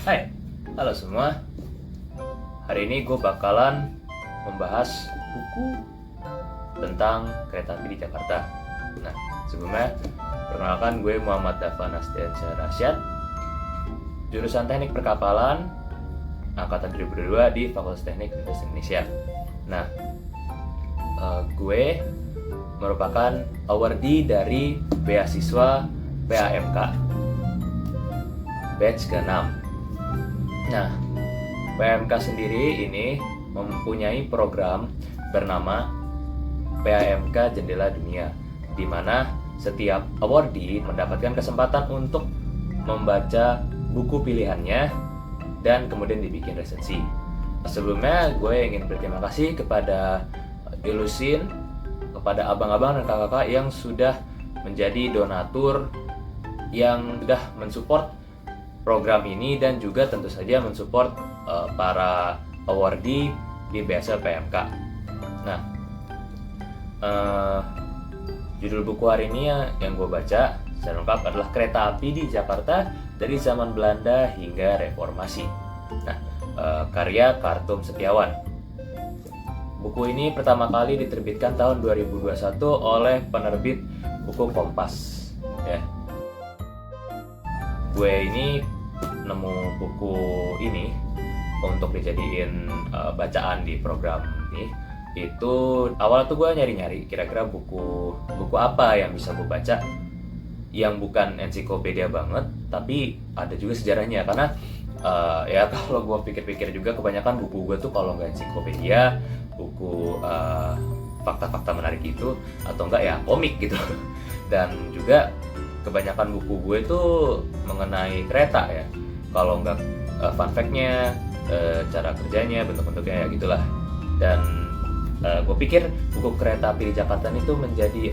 Hai, halo semua. Hari ini gue bakalan membahas buku tentang kereta api di Jakarta. Nah, sebelumnya perkenalkan, gue Muhammad Dafan Astiansyah Rasyad, jurusan Teknik Perkapalan, angkatan 2022 di Fakultas Teknik Universitas Indonesia. Nah, gue merupakan awardee dari beasiswa PAMK batch ke-6. Nah, PAMK sendiri ini mempunyai program bernama PAMK Jendela Dunia, di mana setiap awardee mendapatkan kesempatan untuk membaca buku pilihannya dan kemudian dibikin resensi. Sebelumnya gue ingin berterima kasih kepada Ilusin, kepada abang-abang dan kakak-kakak yang sudah menjadi donatur, yang sudah mensupport program ini dan juga tentu saja mensupport para awardee di beasiswa PAMK. Nah, judul buku hari ini yang gue baca secara lengkap adalah Kereta Api di Jakarta dari Zaman Belanda hingga Reformasi. Nah, karya Kartum Setiawan. Buku ini pertama kali diterbitkan tahun 2021 oleh penerbit buku Kompas. Ya. Gue ini nemu buku ini untuk dijadiin bacaan di program ini. Itu awal tuh gue nyari-nyari kira-kira buku apa yang bisa gue baca yang bukan ensiklopedia banget, tapi ada juga sejarahnya. Karena ya kalau gue pikir-pikir juga kebanyakan buku gue tuh kalau nggak ensiklopedia, buku fakta-fakta menarik itu, atau enggak ya komik gitu. Dan juga kebanyakan buku gue tuh mengenai kereta ya. Kalau enggak fun fact-nya, cara kerjanya, bentuk-bentuknya ya gitulah. Dan gue pikir buku Kereta Api di Jakarta itu menjadi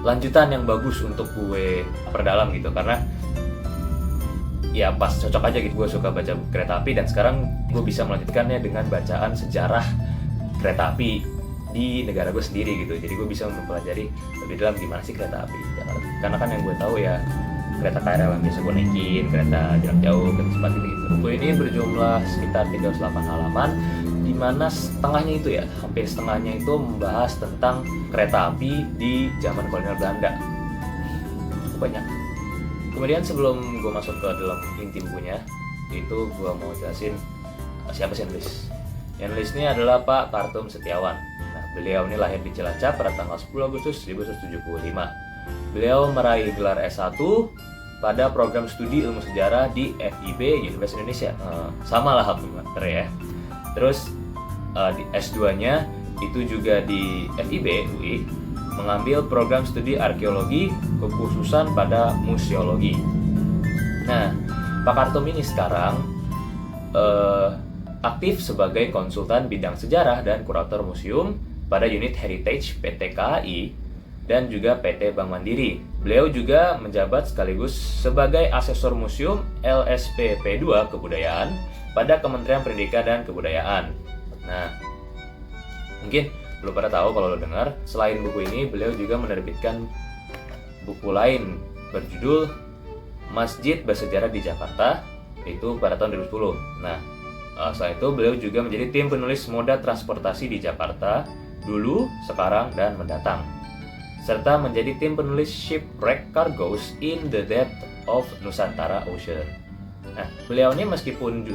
lanjutan yang bagus untuk gue perdalam gitu, karena ya pas cocok aja gitu. Gue suka baca buku kereta api dan sekarang gue bisa melanjutkannya dengan bacaan sejarah kereta api di negara gue sendiri gitu. Jadi gue bisa mempelajari lebih dalam gimana sih kereta api di Jakarta. Karena kan yang gue tahu ya kereta KRL yang biasa gue naikin, kereta jarak jauh, kereta cepat gitu. Buku ini berjumlah sekitar 38 halaman, di mana setengahnya itu ya, hampir setengahnya itu membahas tentang kereta api di zaman kolonial Belanda. Banyak. Kemudian sebelum gue masuk ke dalam inti bukunya, itu gue mau jelasin siapa sih yang nulis. Yang nulis ini adalah Pak Kartum Setiawan. Nah, beliau ini lahir di Cilacap pada tanggal 10 Agustus 1975. Beliau meraih gelar S1 pada program studi ilmu sejarah di FIB Universitas Indonesia. Sama lah bener ya. Terus di S2-nya itu juga di FIB UI, mengambil program studi arkeologi kekhususan pada museologi. Nah, Pak Kartum ini sekarang aktif sebagai konsultan bidang sejarah dan kurator museum pada unit Heritage PT KAI dan juga PT Bank Mandiri. Beliau juga menjabat sekaligus sebagai asesor museum LSPP2 Kebudayaan pada Kementerian Pendidikan dan Kebudayaan. Nah, mungkin belum pada tahu kalau lo dengar, selain buku ini beliau juga menerbitkan buku lain berjudul Masjid Bersejarah di Jakarta, itu pada tahun 2010. Nah, selain itu beliau juga menjadi tim penulis moda transportasi di Jakarta dulu, sekarang, dan mendatang, serta menjadi tim penulis Shipwreck Cargoes in the Depth of Nusantara Ocean. Nah, beliau ini meskipun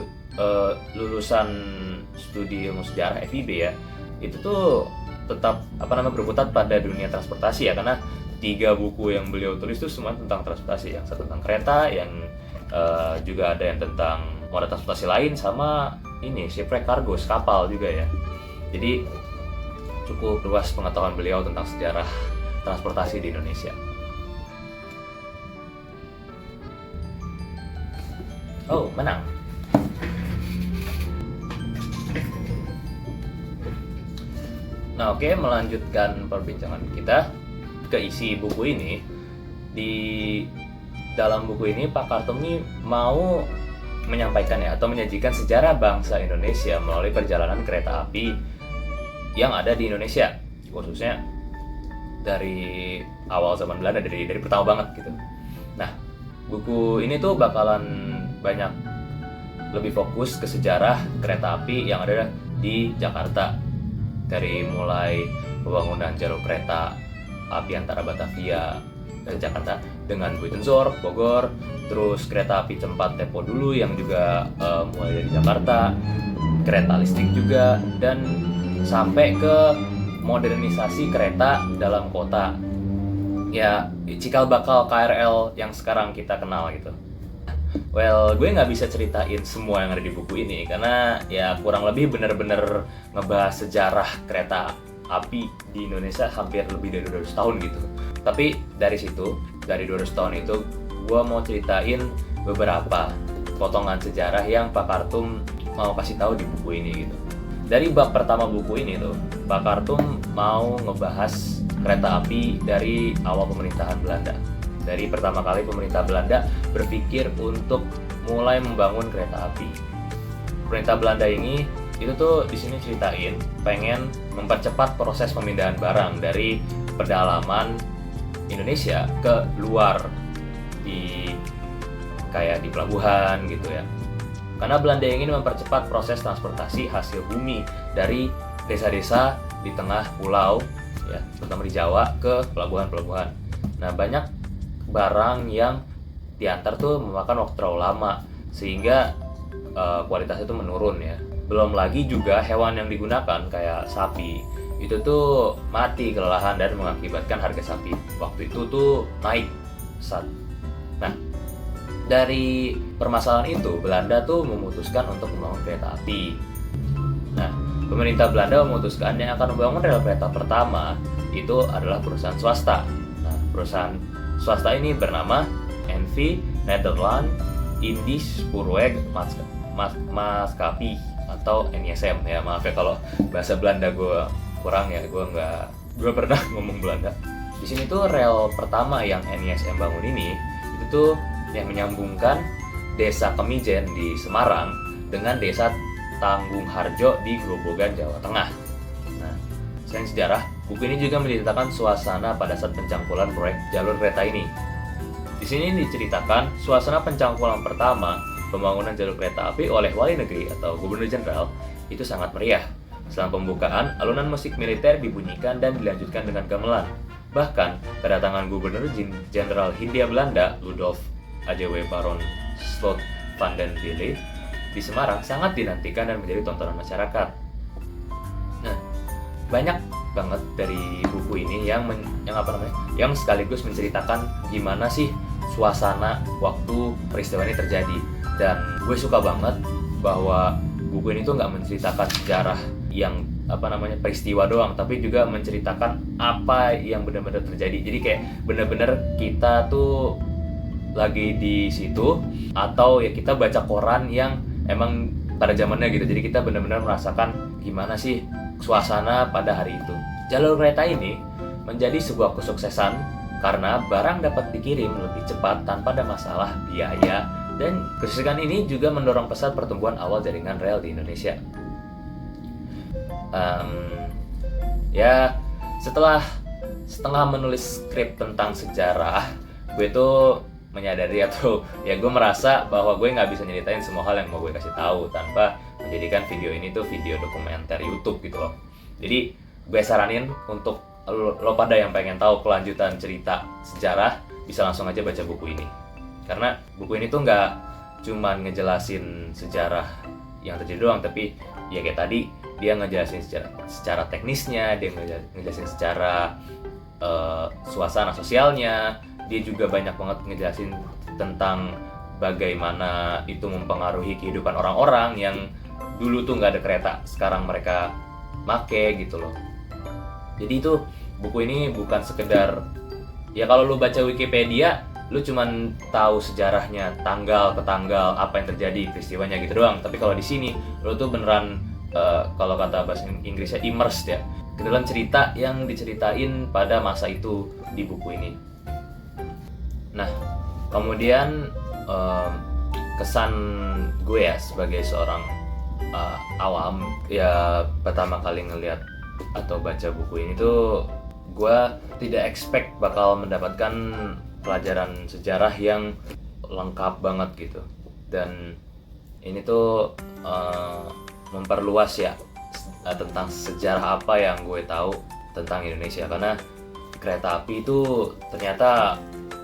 lulusan studi ilmu sejarah FIB ya, itu tuh tetap berkutat pada dunia transportasi ya, karena 3 buku yang beliau tulis itu semua tentang transportasi. Yang satu tentang kereta, yang juga ada yang tentang moda transportasi lain, sama ini shipwreck cargoes, kapal juga ya. Jadi cukup luas pengetahuan beliau tentang sejarah transportasi di Indonesia. Oh, menang. Nah, oke, melanjutkan perbincangan kita ke isi buku ini. Di dalam buku ini Pak Kartum ini mau menyampaikan ya, atau menyajikan sejarah bangsa Indonesia melalui perjalanan kereta api yang ada di Indonesia, khususnya dari awal zaman Belanda, dari pertama banget gitu. Nah, buku ini tuh bakalan banyak lebih fokus ke sejarah kereta api yang ada di Jakarta, dari mulai pembangunan jalur kereta api antara Batavia dan Jakarta dengan Buitenzorg, Bogor, terus kereta api cepat Tepo dulu yang juga mulai dari Jakarta, kereta listrik juga, dan sampai ke modernisasi kereta dalam kota, ya cikal bakal KRL yang sekarang kita kenal gitu. Well, gue nggak bisa ceritain semua yang ada di buku ini karena ya kurang lebih bener-bener ngebahas sejarah kereta api di Indonesia hampir lebih dari 200 tahun gitu. Tapi dari 200 tahun itu gue mau ceritain beberapa potongan sejarah yang Pak Kartun mau kasih tahu di buku ini gitu. Dari bab pertama buku ini tuh, Pak Kartun mau ngebahas kereta api dari awal pemerintahan Belanda. Dari pertama kali pemerintah Belanda berpikir untuk mulai membangun kereta api. Pemerintah Belanda ini itu tuh di sini ceritain pengen mempercepat proses pemindahan barang dari pedalaman Indonesia ke luar, di kayak di pelabuhan gitu ya. Karena Belanda ingin mempercepat proses transportasi hasil bumi dari desa-desa di tengah pulau ya, terutama di Jawa, ke pelabuhan-pelabuhan. Nah, banyak barang yang diantar tuh memakan waktu terlalu lama sehingga kualitasnya itu menurun ya. Belum lagi juga hewan yang digunakan kayak sapi itu tuh mati kelelahan dan mengakibatkan harga sapi waktu itu tuh naik pesat. Nah, dari permasalahan itu Belanda tuh memutuskan untuk membangun kereta api. Nah, pemerintah Belanda memutuskan yang akan membangun rel kereta pertama itu adalah perusahaan swasta. Nah, perusahaan swasta ini bernama NV Nederland Indisch Spoorweg Maatschappij atau NISM ya. Maaf ya kalau bahasa Belanda gue kurang ya, gue pernah ngomong Belanda. Di sini tuh rel pertama yang NISM bangun ini itu tuh yang menyambungkan desa Kemijen di Semarang dengan desa Tanggung Harjo di Grobogan, Jawa Tengah. Nah, selain sejarah, buku ini juga menceritakan suasana pada saat pencangkulan proyek jalur kereta ini. Di sini diceritakan suasana pencangkulan pertama pembangunan jalur kereta api oleh Wali Negeri atau Gubernur Jenderal itu sangat meriah. Setelah pembukaan, alunan musik militer dibunyikan dan dilanjutkan dengan gamelan. Bahkan, kedatangan Gubernur Jenderal Hindia Belanda, Ludolf AJW Baron Slot van den Wille di Semarang sangat dinantikan dan menjadi tontonan masyarakat. Nah, banyak banget dari buku ini yang sekaligus menceritakan gimana sih suasana waktu peristiwa ini terjadi. Dan gue suka banget bahwa buku ini tuh nggak menceritakan sejarah yang peristiwa doang, tapi juga menceritakan apa yang benar-benar terjadi. Jadi kayak benar-benar kita tuh lagi di situ, atau ya kita baca koran yang emang pada zamannya gitu. Jadi kita benar-benar merasakan gimana sih suasana pada hari itu. Jalur kereta ini menjadi sebuah kesuksesan karena barang dapat dikirim lebih cepat tanpa ada masalah biaya, dan kesuksesan ini juga mendorong pesat pertumbuhan awal jaringan rel di Indonesia. Ya, setelah setengah menulis skrip tentang sejarah, gue tuh menyadari atau ya gue merasa bahwa gue nggak bisa nyeritain semua hal yang mau gue kasih tahu tanpa menjadikan video ini tuh video dokumenter YouTube gitu loh. Jadi gue saranin untuk lo pada yang pengen tahu kelanjutan cerita sejarah bisa langsung aja baca buku ini, karena buku ini tuh nggak cuman ngejelasin sejarah yang terjadi doang, tapi ya kayak tadi dia ngejelasin secara teknisnya, dia ngejelasin secara suasana sosialnya. Dia juga banyak banget ngejelasin tentang bagaimana itu mempengaruhi kehidupan orang-orang yang dulu tuh nggak ada kereta, sekarang mereka make gitu loh. Jadi itu buku ini bukan sekedar ya kalau lu baca Wikipedia lu cuman tahu sejarahnya tanggal ke tanggal apa yang terjadi peristiwanya gitu doang. Tapi kalau di sini lu tuh beneran kalau kata bahasa Inggrisnya immersed ya ke dalam cerita yang diceritain pada masa itu di buku ini. Nah, kemudian kesan gue ya sebagai seorang awam ya pertama kali ngelihat atau baca buku ini tuh gue tidak expect bakal mendapatkan pelajaran sejarah yang lengkap banget gitu. Dan ini tuh memperluas ya tentang sejarah apa yang gue tahu tentang Indonesia, karena kereta api itu ternyata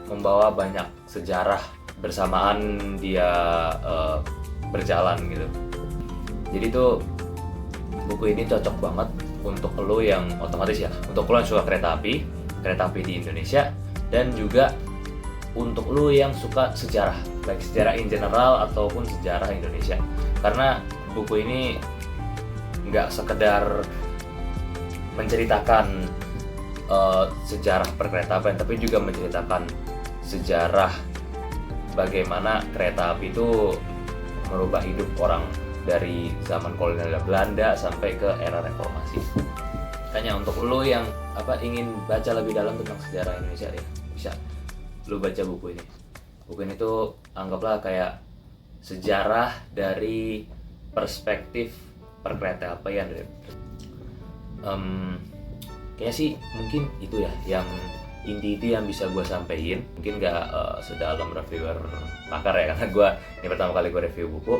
membawa banyak sejarah bersamaan dia berjalan gitu. Jadi tuh buku ini cocok banget untuk lo yang otomatis ya, untuk lo yang suka kereta api di Indonesia, dan juga untuk lo yang suka sejarah, baik sejarah in general ataupun sejarah Indonesia. Karena buku ini nggak sekedar menceritakan sejarah perkeretaapian, tapi juga menceritakan sejarah bagaimana kereta api itu merubah hidup orang dari zaman kolonial Belanda sampai ke era reformasi. Makanya untuk lo yang ingin baca lebih dalam tentang sejarah Indonesia ya, bisa lo baca buku ini. Buku ini tuh anggaplah kayak sejarah dari perspektif perkeretaapian. Kayaknya sih mungkin itu ya yang inti yang bisa gue sampaikan. Mungkin gak sedalam reviewer pakar ya, karena gue ini pertama kali gue review buku,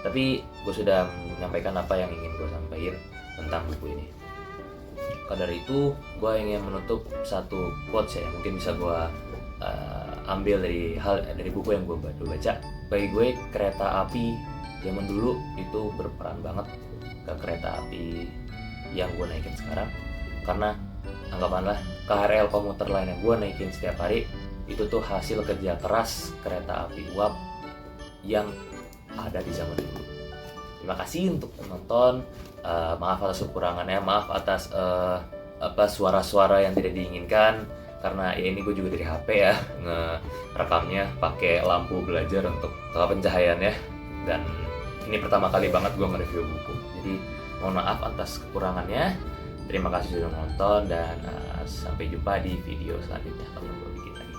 tapi gue sudah menyampaikan apa yang ingin gue sampaikan tentang buku ini. Maka dari itu gue ingin menutup satu quotes ya, mungkin bisa gue ambil dari buku yang gue baca. Bagi gue kereta api zaman dulu itu berperan banget ke kereta api yang gue naikin sekarang, karena anggapanlah KRL komuter lain yang gue naikin setiap hari itu tuh hasil kerja keras kereta api uap yang ada di zaman dulu. Terima kasih untuk penonton. Maaf atas kekurangannya, maaf atas suara-suara yang tidak diinginkan, karena ya ini gue juga dari HP ya ngerekamnya pakai lampu belajar untuk pencahayaan ya. Dan ini pertama kali banget gue nge-review buku, jadi mohon maaf atas kekurangannya. Terima kasih sudah menonton, dan sampai jumpa di video selanjutnya kalau gue bikin lagi.